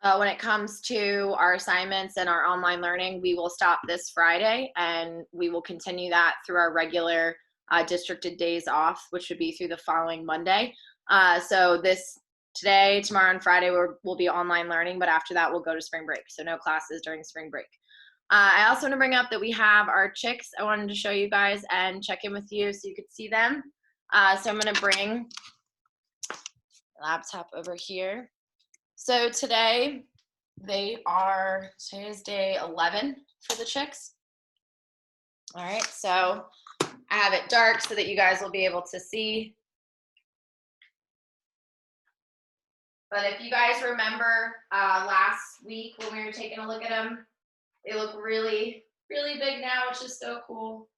When it comes to our assignments and our online learning, we will stop this Friday and we will continue that through our regular districted days off, which would be through the following Monday. So today, tomorrow, and Friday we'll be online learning, but after that we'll go to spring break. So no classes during spring break. I also want to bring up that we have our chicks. I wanted to show you guys and check in with you so you could see them. So I'm going to bring the laptop over here. So today is day 11 for the chicks. All right, so I have it dark so that you guys will be able to see. But if you guys remember last week when we were taking a look at them, they look really, really big now, which is so cool.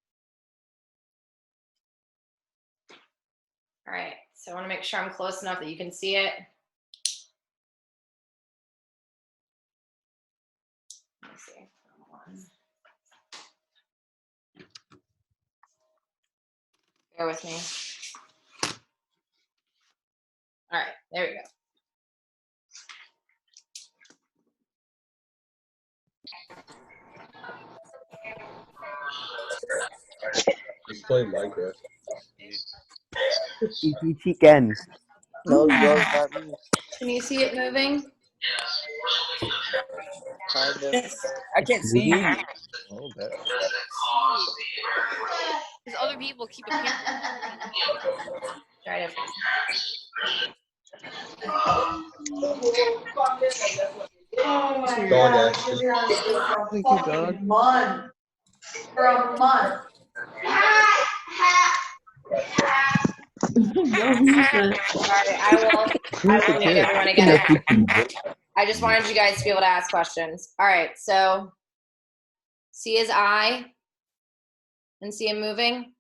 All right, so I want to make sure I'm close enough that you can see it. Let me see. Bear with me. All right, there we go. He's playing Minecraft. Chicken. No, bro, not me. Can you see it moving? Kind of. I can't see you. Oh, that. Because other people keep a picture. Try to. Dog action. Thank you, dog. For a month. Sorry, I will mute everyone again. I just wanted you guys to be able to ask questions. All right, so see his eye and see him moving.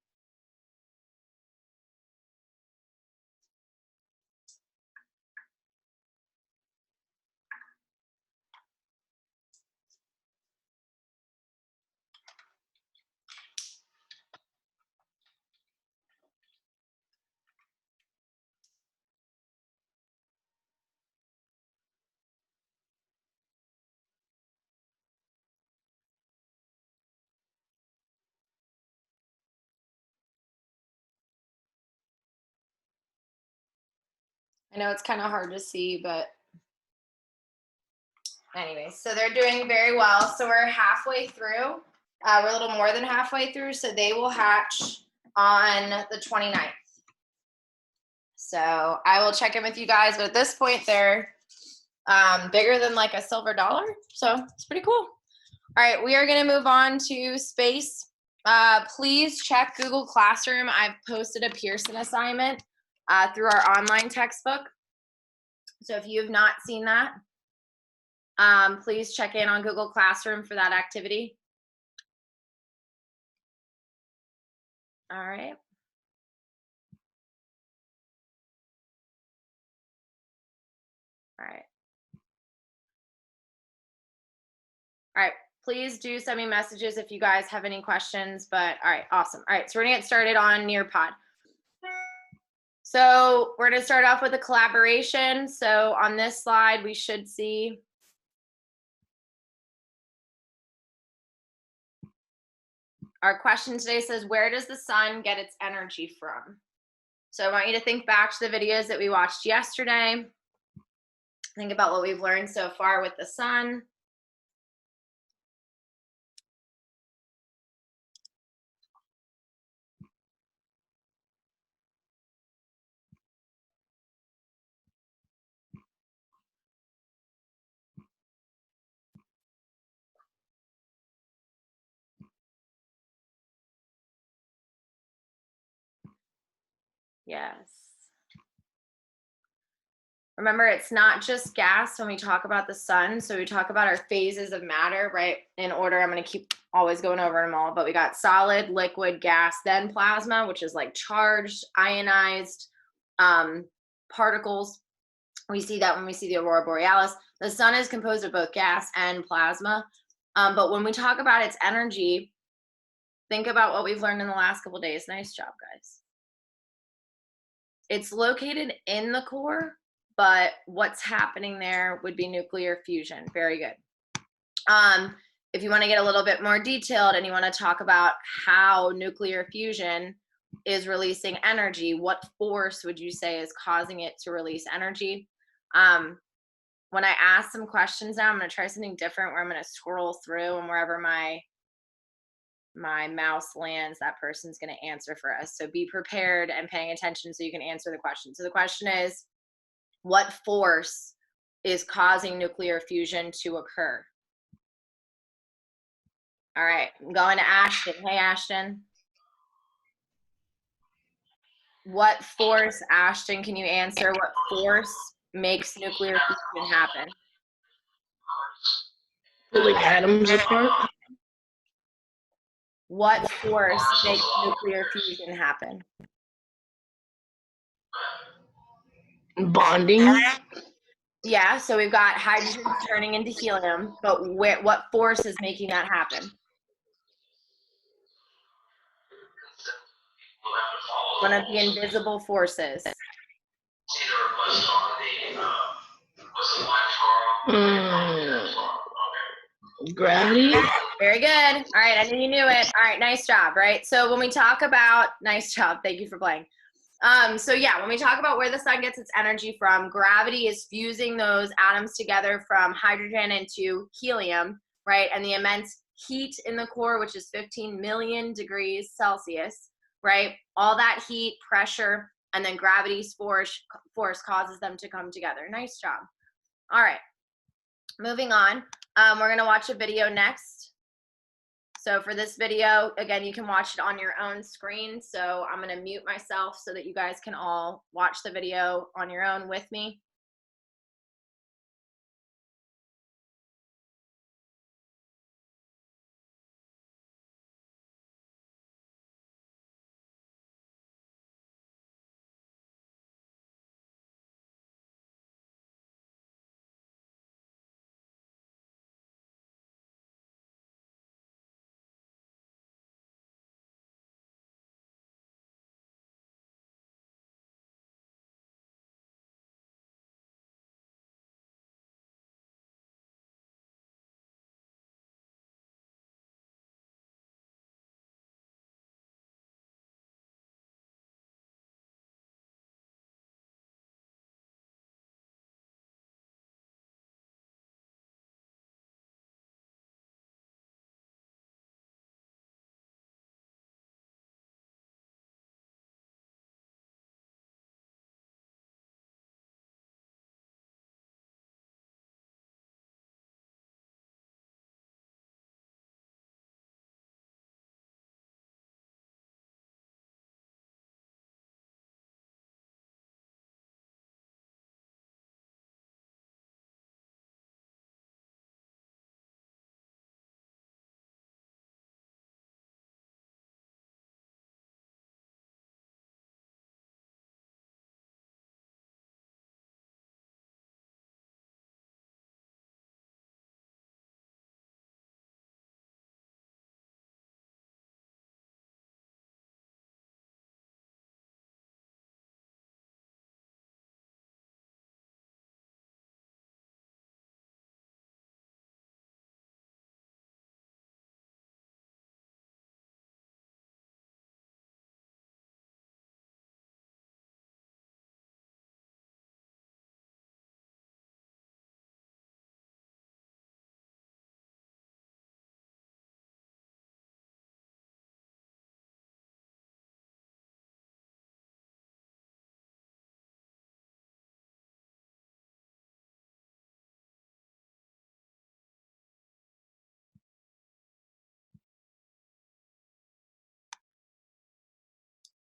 I know it's kind of hard to see, but anyways, so they're doing very well. So we're halfway through. We're a little more than halfway through, so they will hatch on the 29th. So I will check in with you guys, but at this point they're bigger than like a silver dollar, so it's pretty cool. All right, we are going to move on to space. Please check Google Classroom. I've posted a Pearson assignment through our online textbook. So if you have not seen that, please check in on Google Classroom for that activity. All right. All right. All right. Please do send me messages if you guys have any questions, but all right, awesome. All right, so we're gonna get started on Nearpod. So we're gonna start off with a collaboration. So on this slide, we should see our question today says, where does the sun get its energy from? So I want you to think back to the videos that we watched yesterday. Think about what we've learned so far with the sun. Yes. Remember, it's not just gas when we talk about the sun. So we talk about our phases of matter, right? In order, I'm going to keep always going over them all, but we got solid, liquid, gas, then plasma, which is like charged, ionized particles. We see that when we see the aurora borealis. The sun is composed of both gas and plasma. But when we talk about its energy, think about what we've learned in the last couple of days. Nice job, guys. It's located in the core, but what's happening there would be nuclear fusion. Very good. If you want to get a little bit more detailed and you want to talk about how nuclear fusion is releasing energy, what force would you say is causing it to release energy? When I ask some questions now, I'm going to try something different where I'm going to scroll through, and wherever my mouse lands, that person's going to answer for us. So be prepared and paying attention so you can answer the question. So the question is, what force is causing nuclear fusion to occur? All right, I'm going to Ashton. Hey, Ashton. What force, Ashton, can you answer? What force makes nuclear fusion happen? Pulling atoms apart. What force makes nuclear fusion happen? Bonding. Yeah, so we've got hydrogen turning into helium, but what force is making that happen? One of the invisible forces. Gravity. Very good. All right, I knew you knew it. All right, nice job, right? So when we talk about, nice job, thank you for playing. So yeah, when we talk about where the sun gets its energy from, gravity is fusing those atoms together from hydrogen into helium, right? And the immense heat in the core, which is 15 million degrees Celsius, right? All that heat, pressure, and then gravity's force causes them to come together. Nice job. All right, moving on. We're gonna watch a video next. So for this video, again, you can watch it on your own screen. So I'm gonna mute myself so that you guys can all watch the video on your own with me.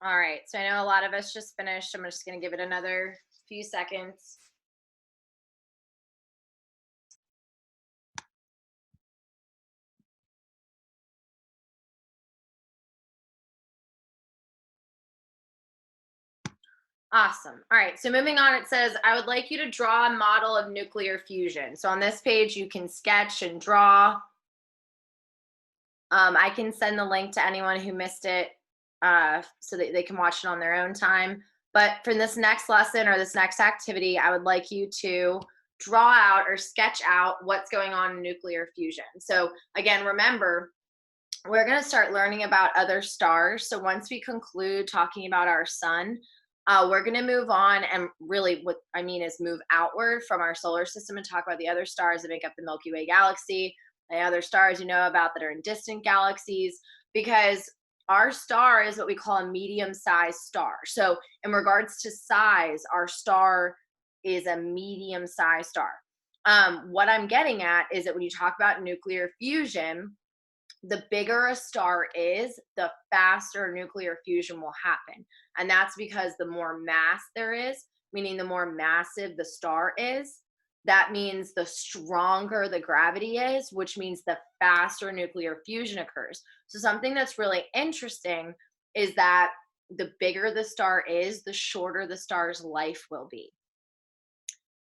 All right, so I know a lot of us just finished. I'm just gonna give it another few seconds. Awesome. All right, so moving on, it says, I would like you to draw a model of nuclear fusion. So on this page, you can sketch and draw. I can send the link to anyone who missed it so that they can watch it on their own time. But for this next lesson or this next activity, I would like you to draw out or sketch out what's going on in nuclear fusion. So again, remember, we're going to start learning about other stars. So once we conclude talking about our sun, we're going to move on, and really what I mean is move outward from our solar system and talk about the other stars that make up the Milky Way galaxy, the other stars you know about that are in distant galaxies, because our star is what we call a medium-sized star. So in regards to size, our star is a medium-sized star. What I'm getting at is that when you talk about nuclear fusion, the bigger a star is, the faster nuclear fusion will happen. And that's because the more mass there is, meaning the more massive the star is, that means the stronger the gravity is, which means the faster nuclear fusion occurs. So something that's really interesting is that the bigger the star is, the shorter the star's life will be,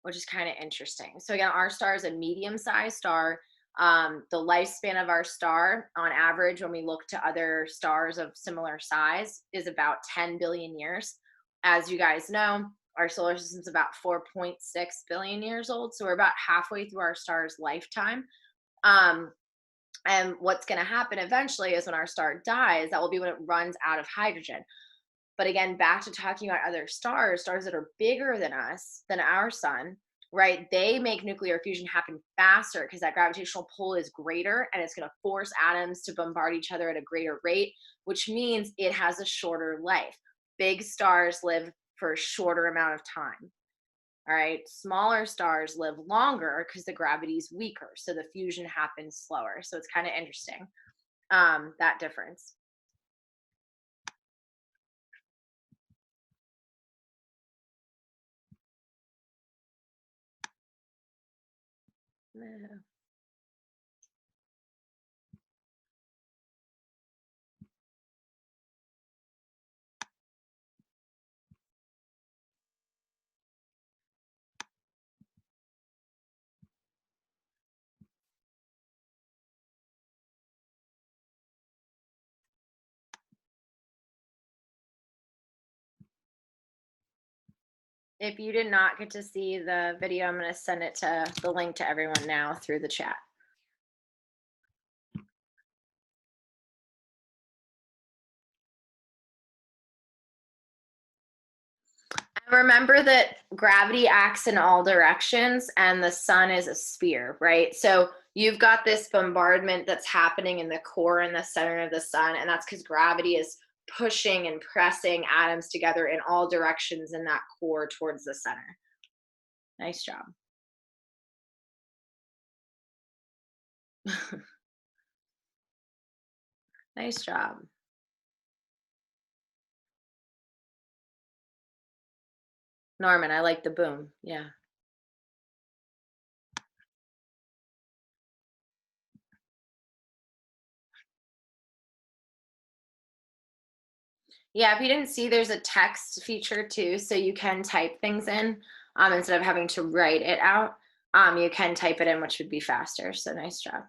which is kind of interesting. So again, our star is a medium-sized star. The lifespan of our star, on average, when we look to other stars of similar size, is about 10 billion years. As you guys know, our solar system is about 4.6 billion years old. So we're about halfway through our star's lifetime. And what's going to happen eventually is when our star dies, that will be when it runs out of hydrogen. But again, back to talking about other stars, stars that are bigger than us, than our sun, right? They make nuclear fusion happen faster because that gravitational pull is greater, and it's going to force atoms to bombard each other at a greater rate, which means it has a shorter life. Big stars live for a shorter amount of time. All right. Smaller stars live longer because the gravity is weaker. So the fusion happens slower. So it's kind of interesting, that difference. If you did not get to see the video, I'm going to send it to the link to everyone now through the chat. Remember that gravity acts in all directions and the sun is a sphere, right? So you've got this bombardment that's happening in the core and the center of the sun, and that's because gravity is pushing and pressing atoms together in all directions in that core towards the center. Nice job. Nice job. Norman, I like the boom. Yeah. Yeah, if you didn't see, there's a text feature too, so you can type things in instead of having to write it out. You can type it in, which would be faster. So nice job.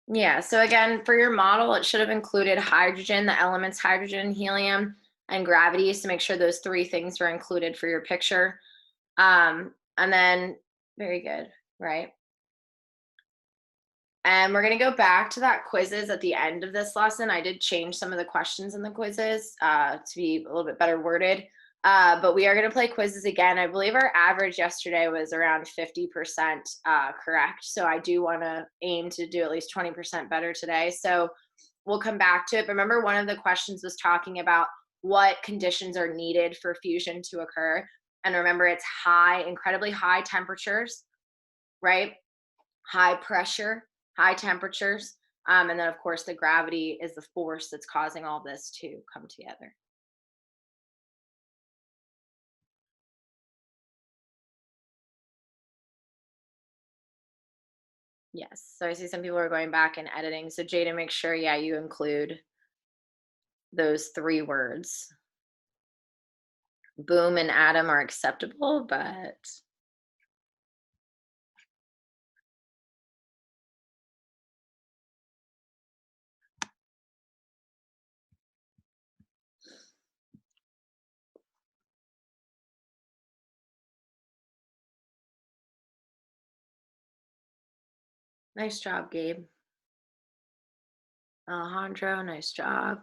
Yeah, so again, for your model, it should have included hydrogen, the elements hydrogen, helium, and gravity, so make sure those three things were included for your picture. And then, very good, right? And we're going to go back to that quizzes at the end of this lesson. I did change some of the questions in the quizzes to be a little bit better worded. But we are going to play quizzes again. I believe our average yesterday was around 50% correct. So I do want to aim to do at least 20% better today. So we'll come back to it. But remember, one of the questions was talking about what conditions are needed for fusion to occur. And remember, it's high, incredibly high temperatures, right? High pressure, high temperatures. And then, of course, the gravity is the force that's causing all this to come together. Yes. So I see some people are going back and editing. So Jada, make sure, yeah, you include those three words. Boom and atom are acceptable, but nice job, Gabe. Alejandro, nice job.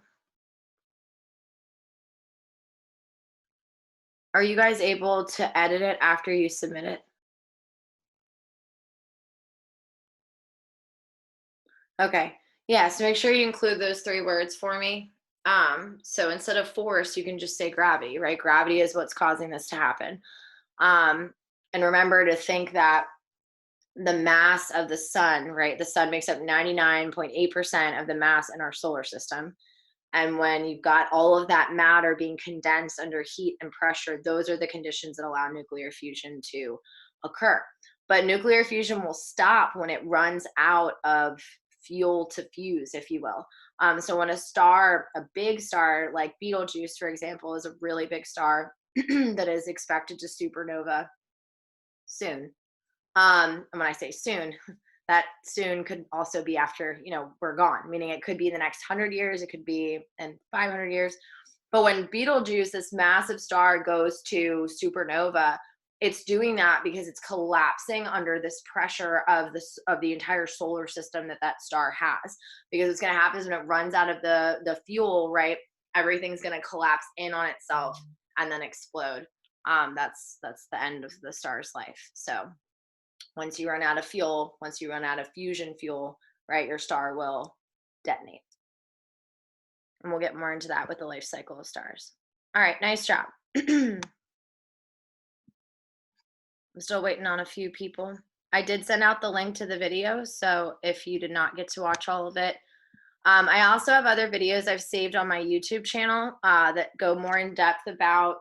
Are you guys able to edit it after you submit it? Okay. Yeah, so make sure you include those 3 words for me. So instead of force, you can just say gravity, right? Gravity is what's causing this to happen. And remember to think that the mass of the sun, right? The sun makes up 99.8% of the mass in our solar system. And when you've got all of that matter being condensed under heat and pressure, those are the conditions that allow nuclear fusion to occur. But nuclear fusion will stop when it runs out of fuel to fuse, if you will. So when a big star like Betelgeuse, for example, is a really big star that is expected to supernova soon. And when I say soon, that soon could also be after, we're gone, meaning it could be in the next 100 years, it could be in 500 years. But when Betelgeuse, this massive star, goes to supernova, it's doing that because it's collapsing under this pressure of the entire solar system that star has. Because what's going to happen is when it runs out of the fuel, right, everything's going to collapse in on itself and then explode. That's the end of the star's life. So once you run out of fuel, once you run out of fusion fuel, right, your star will detonate. And we'll get more into that with the life cycle of stars. All right, nice job. I'm still waiting on a few people. I did send out the link to the video, so if you did not get to watch all of it, I also have other videos I've saved on my YouTube channel that go more in depth about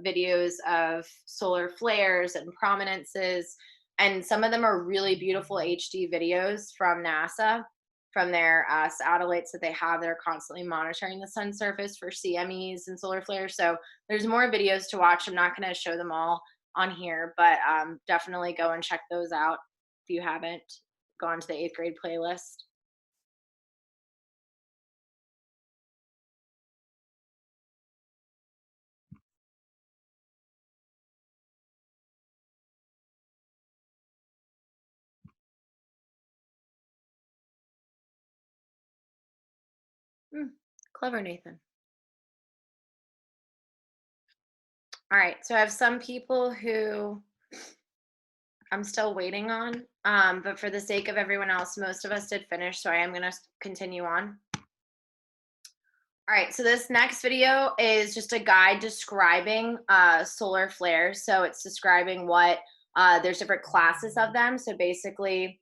videos of solar flares and prominences. And some of them are really beautiful HD videos from NASA, from their satellites that they have that are constantly monitoring the sun's surface for CMEs and solar flares. So there's more videos to watch. I'm not going to show them all on here, but definitely go and check those out if you haven't gone to the 8th grade playlist. Clever, Nathan. All right, so I have some people who I'm still waiting on, but for the sake of everyone else, most of us did finish, so I am going to continue on. All right, so this next video is just a guide describing solar flares. So it's describing what, there's different classes of them. So basically,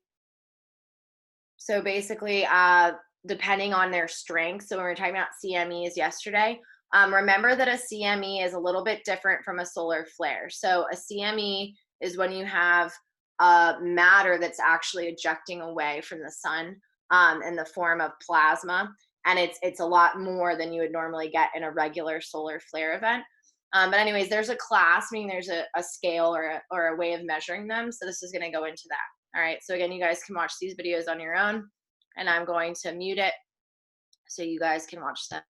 depending on their strength. So when we were talking about CMEs yesterday, remember that a CME is a little bit different from a solar flare. So a CME is when you have matter that's actually ejecting away from the sun in the form of plasma. And it's a lot more than you would normally get in a regular solar flare event. But anyways, there's a class, meaning there's a scale or a way of measuring them. So this is going to go into that. All right, so again, you guys can watch these videos on your own, and I'm going to mute it so you guys can watch them.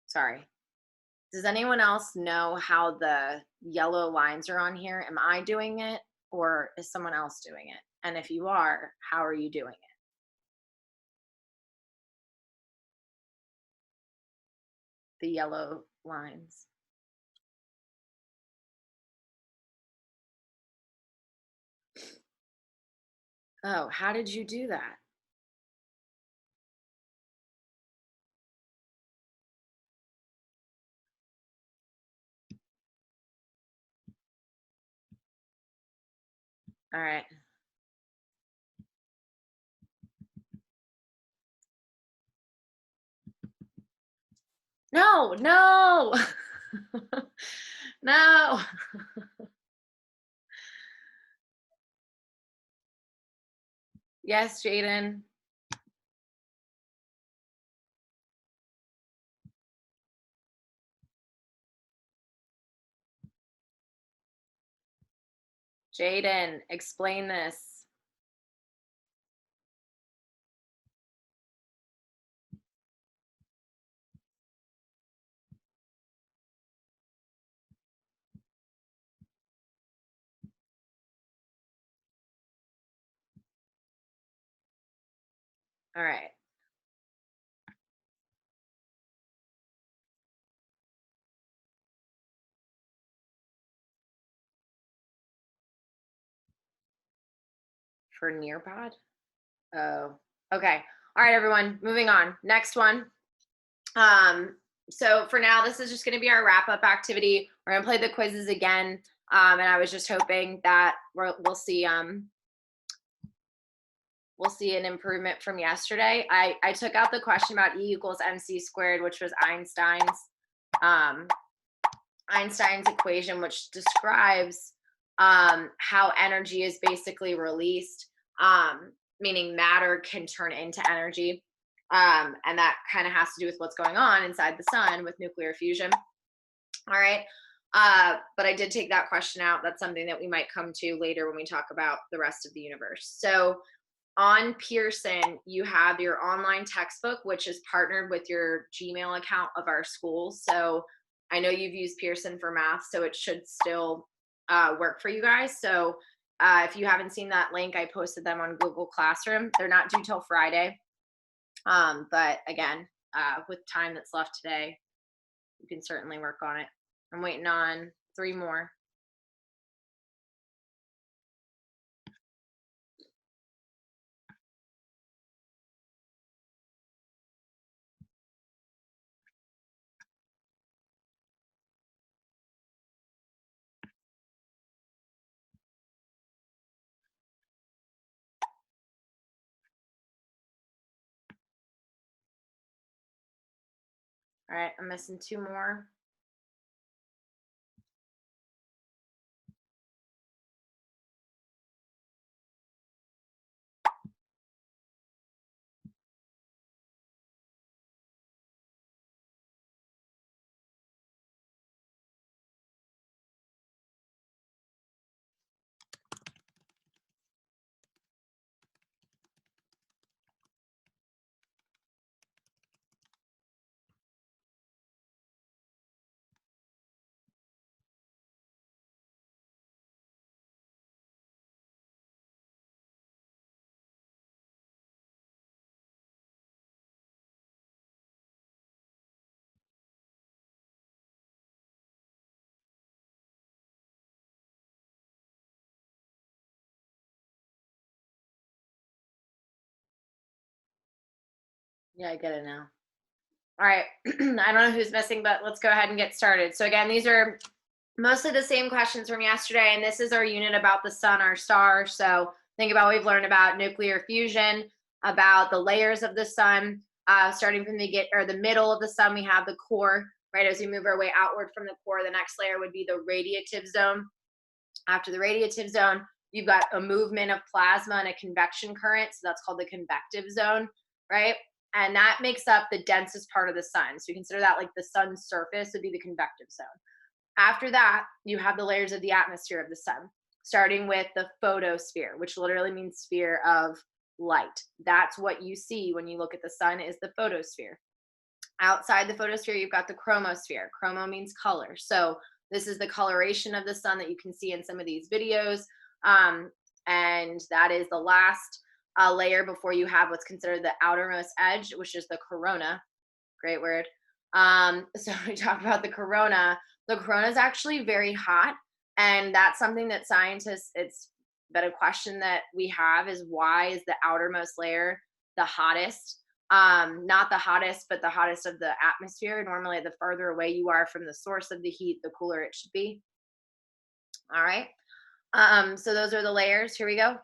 Sorry. Does anyone else know how the yellow lines are on here? Am I doing it or is someone else doing it? And if you are, how are you doing it? The yellow lines. Oh, how did you do that? All right. No, no, no. Yes, Jaden. Jaden, explain this. All right. For Nearpod? Oh, okay. All right, everyone, moving on. Next one. So for now, this is just going to be our wrap-up activity. We're going to play the quizzes again, and I was just hoping that we'll see an improvement from yesterday. I took out the question about E equals mc squared, which was Einstein's equation, which describes how energy is basically released, meaning matter can turn into energy. And that kind of has to do with what's going on inside the sun with nuclear fusion. All right. But I did take that question out. That's something that we might come to later when we talk about the rest of the universe. So on Pearson, you have your online textbook, which is partnered with your Gmail account of our school. So I know you've used Pearson for math, so it should still work for you guys. So if you haven't seen that link, I posted them on Google Classroom. They're not due till Friday. But again, with time that's left today, you can certainly work on it. I'm waiting on 3 more. All right, I'm missing 2 more. Yeah, I get it now. All right, I don't know who's missing, but let's go ahead and get started. So again, these are mostly the same questions from yesterday, and this is our unit about the sun, our star. So think about what we've learned about nuclear fusion, about the layers of the sun, starting from the middle of the sun, we have the core, right? As we move our way outward from the core, the next layer would be the radiative zone. After the radiative zone, you've got a movement of plasma and a convection current, so that's called the convective zone, right? And that makes up the densest part of the sun. So you consider that like the sun's surface would be the convective zone. After that, you have the layers of the atmosphere of the sun, starting with the photosphere, which literally means sphere of light. That's what you see when you look at the sun is the photosphere. Outside the photosphere, you've got the chromosphere. Chromo means color. So this is the coloration of the sun that you can see in some of these videos. And that is the last layer before you have what's considered the outermost edge, which is the corona. Great word. So we talk about the corona. The corona is actually very hot. And that's something that scientists, it's been a question that we have is why is the outermost layer the hottest? Not the hottest, but the hottest of the atmosphere. Normally, the further away you are from the source of the heat, the cooler it should be. All right. So those are the layers. Here we go.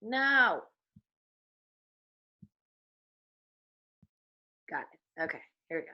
No. Got it. Okay. Here we go.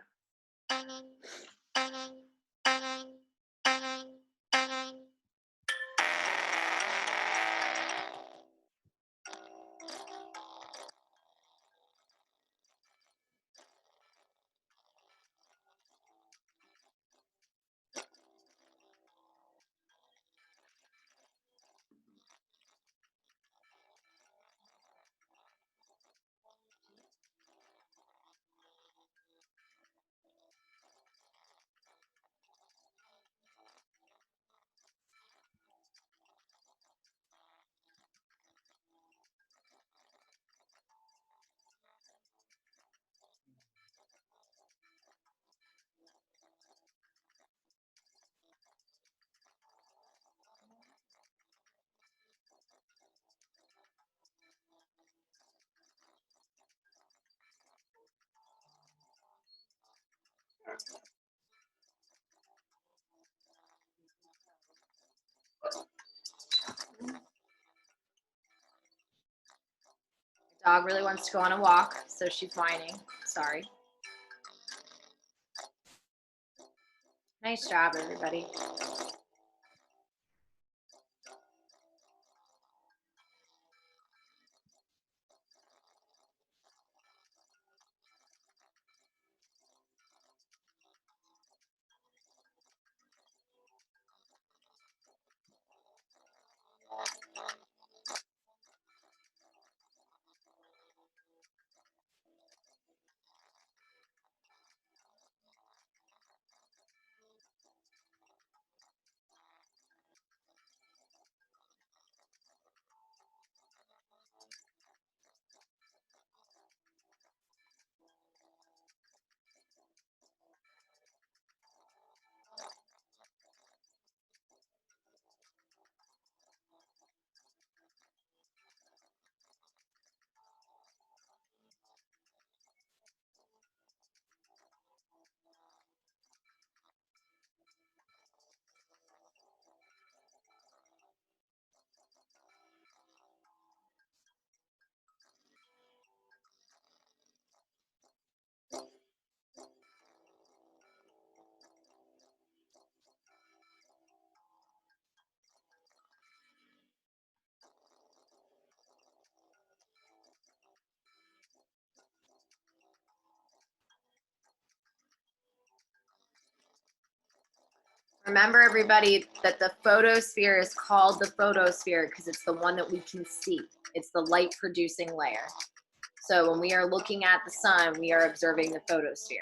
Dog really wants to go on a walk, so she's whining. Sorry. Nice job, everybody. Remember, everybody, that the photosphere is called the photosphere because it's the one that we can see. It's the light producing layer. So when we are looking at the sun, we are observing the photosphere.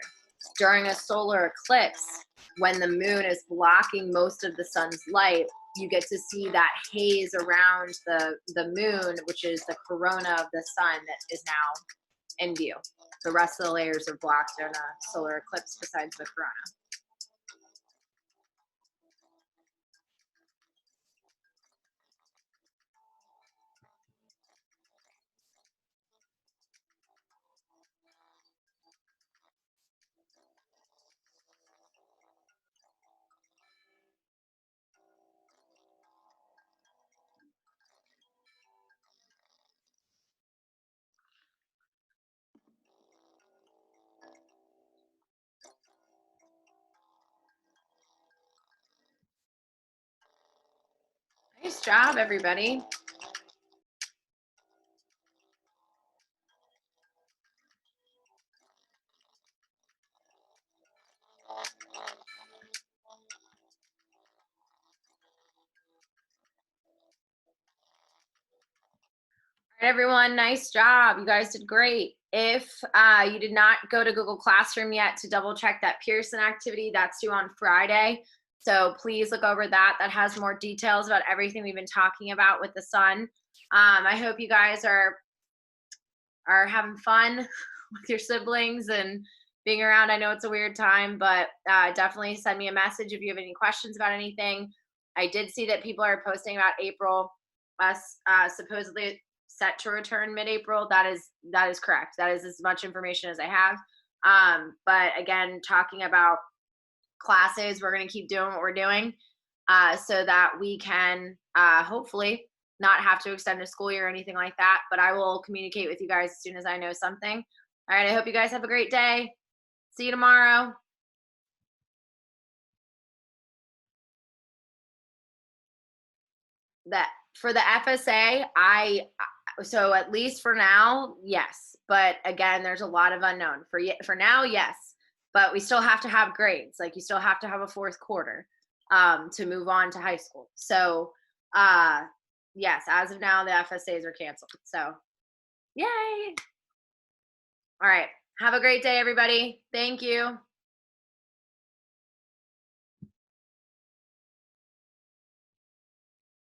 During a solar eclipse, when the moon is blocking most of the sun's light, you get to see that haze around the moon, which is the corona of the sun that is now in view. The rest of the layers are blocked in a solar eclipse besides the corona. Nice job, everybody. Everyone, nice job. You guys did great. If you did not go to Google Classroom yet to double check that Pearson activity, that's due on Friday. So please look over that. That has more details about everything we've been talking about with the sun. I hope you guys are having fun with your siblings and being around. I know it's a weird time, but definitely send me a message if you have any questions about anything. I did see that people are posting about April, supposedly set to return mid-April. That is correct. That is as much information as I have. But again, talking about classes, we're going to keep doing what we're doing so that we can hopefully not have to extend a school year or anything like that. But I will communicate with you guys as soon as I know something. All right, I hope you guys have a great day. See you tomorrow. That for the FSA, so at least for now, yes. But again, there's a lot of unknown. For now, yes. But we still have to have grades. Like you still have to have a fourth quarter to move on to high school. So yes, as of now, the FSAs are canceled. So yay. All right. Have a great day, everybody. Thank you.